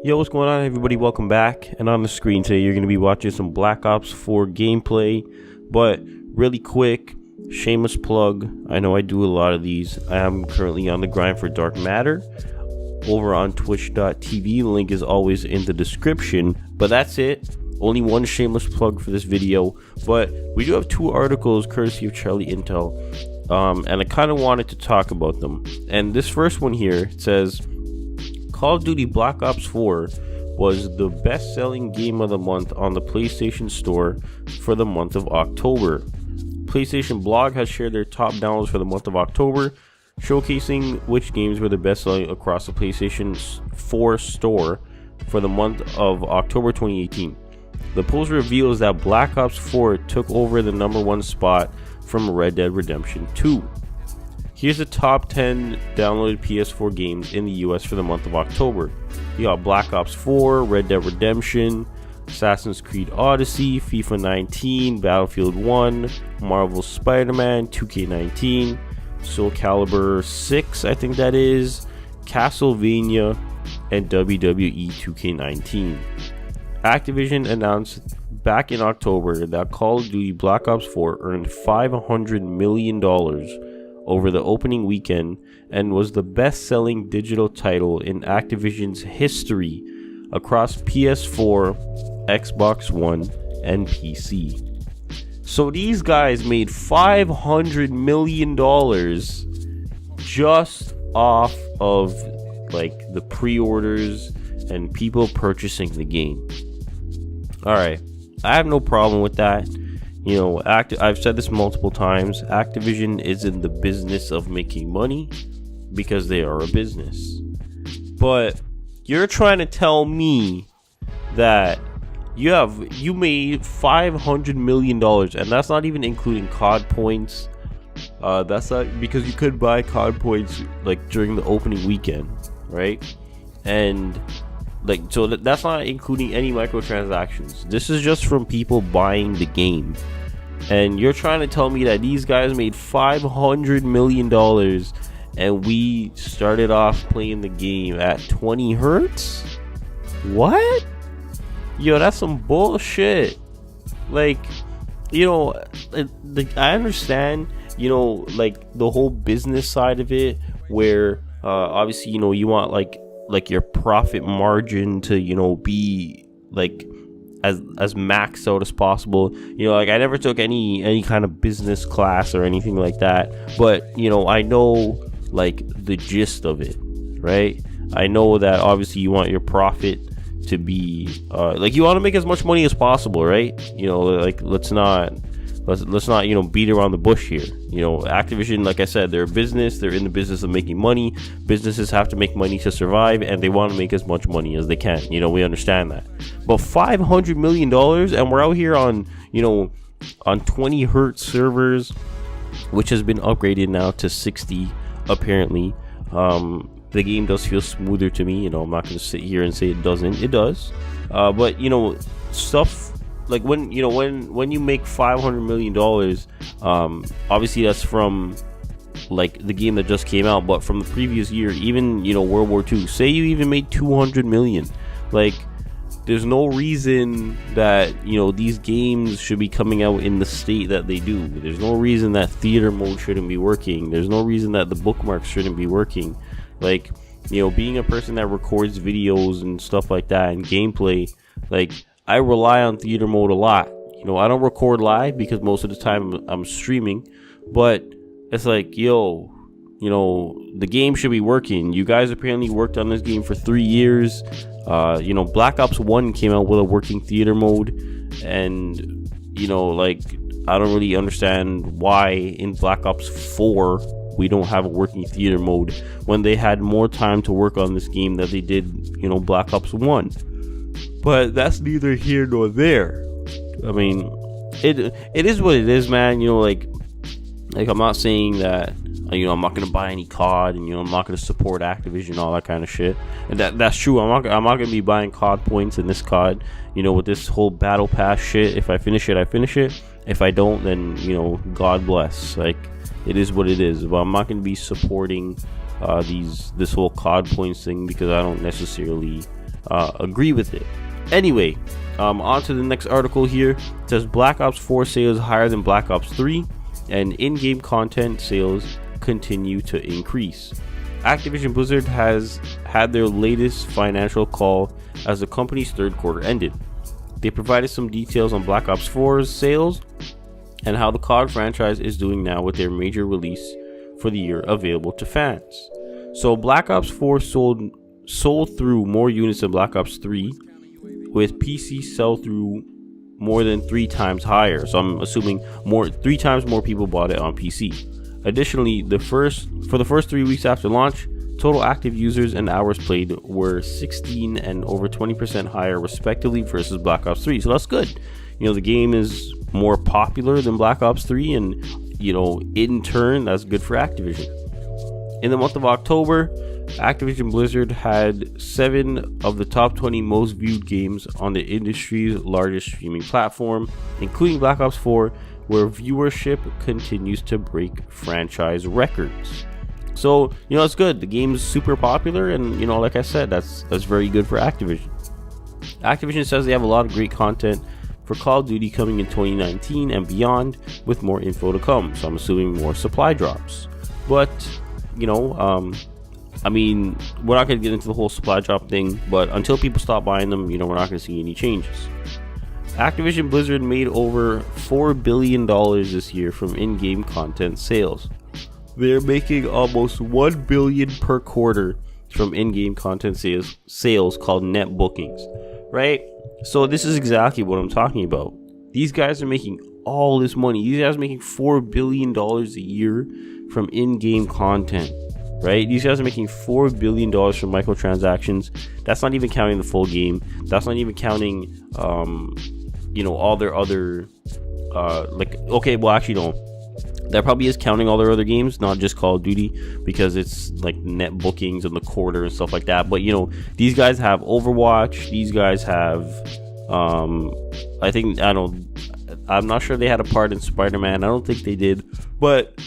Yo, what's going on, everybody? Welcome back. And on the screen today, you're going to be watching some Black Ops 4 gameplay. But really quick, shameless plug. I know I do a lot of these. I am currently on the grind for Dark Matter over on twitch.tv. Link is always in the description. But that's it. Only one shameless plug for this video. But we do have two articles courtesy of Charlie Intel. And I kind of wanted to talk about them. And this first one here says, Call of Duty Black Ops 4 was the best-selling game of the month on the PlayStation Store for the month of October. PlayStation Blog has shared their top downloads for the month of October, showcasing which games were the best-selling across the PlayStation 4 store for the month of October 2018. The post reveals that Black Ops 4 took over the number one spot from Red Dead Redemption 2. Here's the top 10 downloaded PS4 games in the US for the month of October. You got Black Ops 4, Red Dead Redemption, Assassin's Creed Odyssey, FIFA 19, Battlefield 1, Marvel Spider-Man, 2K19, Soul Calibur 6, I think that is, Castlevania, and WWE 2K19. Activision announced back in October that Call of Duty Black Ops 4 earned $500 million over the opening weekend and was the best-selling digital title in Activision's history across PS4, Xbox One, and PC. So these guys made $500 million just off of like the pre-orders and people purchasing the game. Alright, I have no problem with that. You know, I've said this multiple times. Activision is in the business of making money because they are a business. But you're trying to tell me that you made $500 million, and that's not even including COD points. That's not because you could buy COD points like during the opening weekend, right? And like, so that's not including any microtransactions. This is just from people buying the game. And you're trying to tell me that these guys made $500 million and we started off playing the game at 20 hertz? What? Yo, that's some bullshit. Like, you know, I understand, you know, like the whole business side of it where obviously, you know, you want like your profit margin to, you know, be like as maxed out as possible. You know, like I never took any kind of business class or anything like that, but you know, I know like the gist of it, right? I know that obviously you want your profit to be like, you want to make as much money as possible, right? You know, like let's not you know, beat around the bush here. You know, Activision, like I said, they're a business. They're in the business of making money. Businesses have to make money to survive, and they want to make as much money as they can. You know, we understand that. But $500 million, and we're out here on, you know, on 20 hertz servers, which has been upgraded now to 60 apparently. The game does feel smoother to me. You know, I'm not going to sit here and say it doesn't. It does. But you know, stuff like when you make $500 million, obviously that's from like the game that just came out, but from the previous year, even, you know, World War II, say you even made 200 million, like there's no reason that, you know, these games should be coming out in the state that they do. There's no reason that theater mode shouldn't be working. There's no reason that the bookmarks shouldn't be working. Like, you know, being a person that records videos and stuff like that and gameplay, like I rely on theater mode a lot. You know, I don't record live because most of the time I'm streaming, but it's like, yo, you know, the game should be working. You guys apparently worked on this game for 3 years. You know, Black Ops 1 came out with a working theater mode, and, you know, like, I don't really understand why in Black Ops 4 we don't have a working theater mode when they had more time to work on this game than they did, you know, Black Ops 1. But that's neither here nor there. I mean, it is what it is, man. You know, like I'm not saying that, you know, I'm not gonna buy any COD, and, you know, I'm not gonna support Activision, all that kind of shit. And that's true. I'm not gonna be buying COD points in this COD. You know, with this whole battle pass shit. If I finish it, I finish it. If I don't, then, you know, God bless. Like, it is what it is. But I'm not gonna be supporting this whole COD points thing because I don't necessarily agree with it. Anyway, on to the next article here. It says Black Ops 4 sales higher than Black Ops 3, and in-game content sales continue to increase. Activision Blizzard has had their latest financial call as the company's third quarter ended. They provided some details on Black Ops 4's sales and how the COD franchise is doing now with their major release for the year available to fans. So Black Ops 4 sold through more units than Black Ops 3, with PC sell-through more than 3 times higher. So I'm assuming 3 times more people bought it on PC. Additionally, for the first 3 weeks after launch, total active users and hours played were 16 and over 20% higher respectively versus Black Ops 3. So that's good. The game is more popular than Black Ops 3, and in turn that's good for Activision. In the month of October, Activision Blizzard had 7 of the top 20 most viewed games on the industry's largest streaming platform, including Black Ops 4, where viewership continues to break franchise records. So, it's good. The game is super popular, and like I said, that's very good for Activision. Activision says they have a lot of great content for Call of Duty coming in 2019 and beyond, with more info to come. So I'm assuming more supply drops. But, we're not going to get into the whole supply drop thing, but until people stop buying them, we're not going to see any changes. Activision Blizzard made over $4 billion this year from in-game content sales. They're making almost $1 billion per quarter from in-game content sales called net bookings, right? So this is exactly what I'm talking about. These guys are making all this money. These guys are making $4 billion a year from in-game content, right? These guys are making $4 billion from microtransactions. That's not even counting the full game. That's not even counting, all their other, that probably is counting all their other games, not just Call of Duty, because it's like net bookings in the quarter and stuff like that. But these guys have Overwatch. These guys have, I'm not sure they had a part in Spider-Man. I don't think they did. But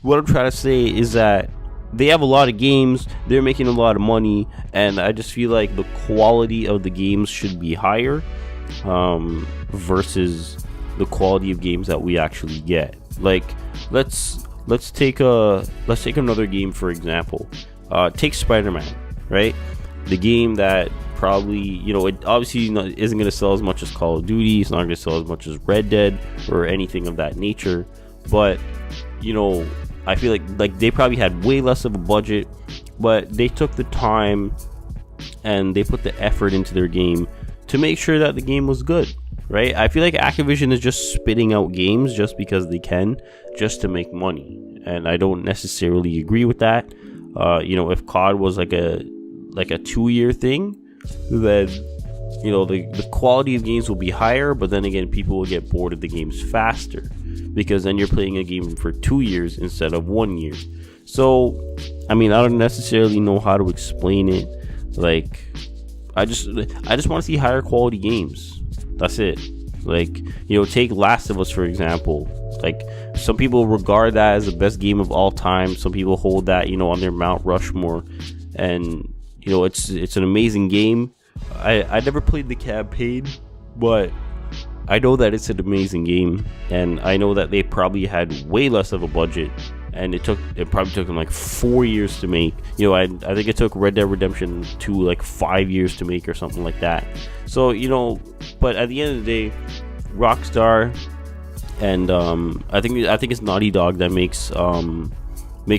what I'm trying to say is that they have a lot of games. They're making a lot of money, and I just feel like the quality of the games should be higher, versus the quality of games that we actually get. Let's take another game for example. Take Spider-Man, right? The game that probably, it obviously isn't going to sell as much as Call of Duty. It's not going to sell as much as Red Dead or anything of that nature. But I feel like they probably had way less of a budget, but they took the time and they put the effort into their game to make sure that the game was good, right? I feel like Activision is just spitting out games just because they can, just to make money, and I don't necessarily agree with that. If COD was like a 2-year thing, then the quality of games will be higher, but then again, people will get bored of the games faster, because then you're playing a game for 2 years instead of 1 year. So I don't necessarily know how to explain it. I just want to see higher quality games. That's it. Take Last of Us for example. Some people regard that as the best game of all time. Some people hold that on their Mount Rushmore, and it's an amazing game. I never played the campaign, but I know that it's an amazing game, and I know that they probably had way less of a budget, and it probably took them like 4 years to make. I think it took Red Dead Redemption 2 like 5 years to make or something like that. So but at the end of the day, Rockstar and I think it's Naughty Dog that makes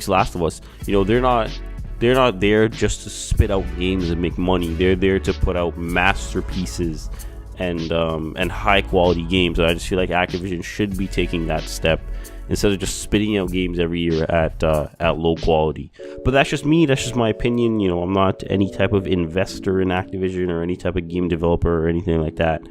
Last of Us. They're not there just to spit out games and make money. They're there to put out masterpieces and high quality games. And I just feel like Activision should be taking that step instead of just spitting out games every year at low quality. But that's just me. That's just my opinion. I'm not any type of investor in Activision or any type of game developer or anything like that.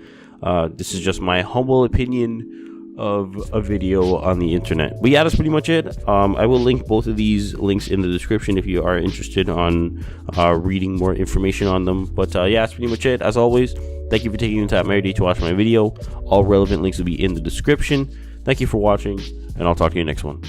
This is just my humble opinion of a video on the internet. But yeah, that's pretty much it. I will link both of these links in the description if you are interested on reading more information on them. But yeah, that's pretty much it. As always, thank you for taking the time every day to watch my video. All relevant links will be in the description. Thank you for watching, and I'll talk to you next one.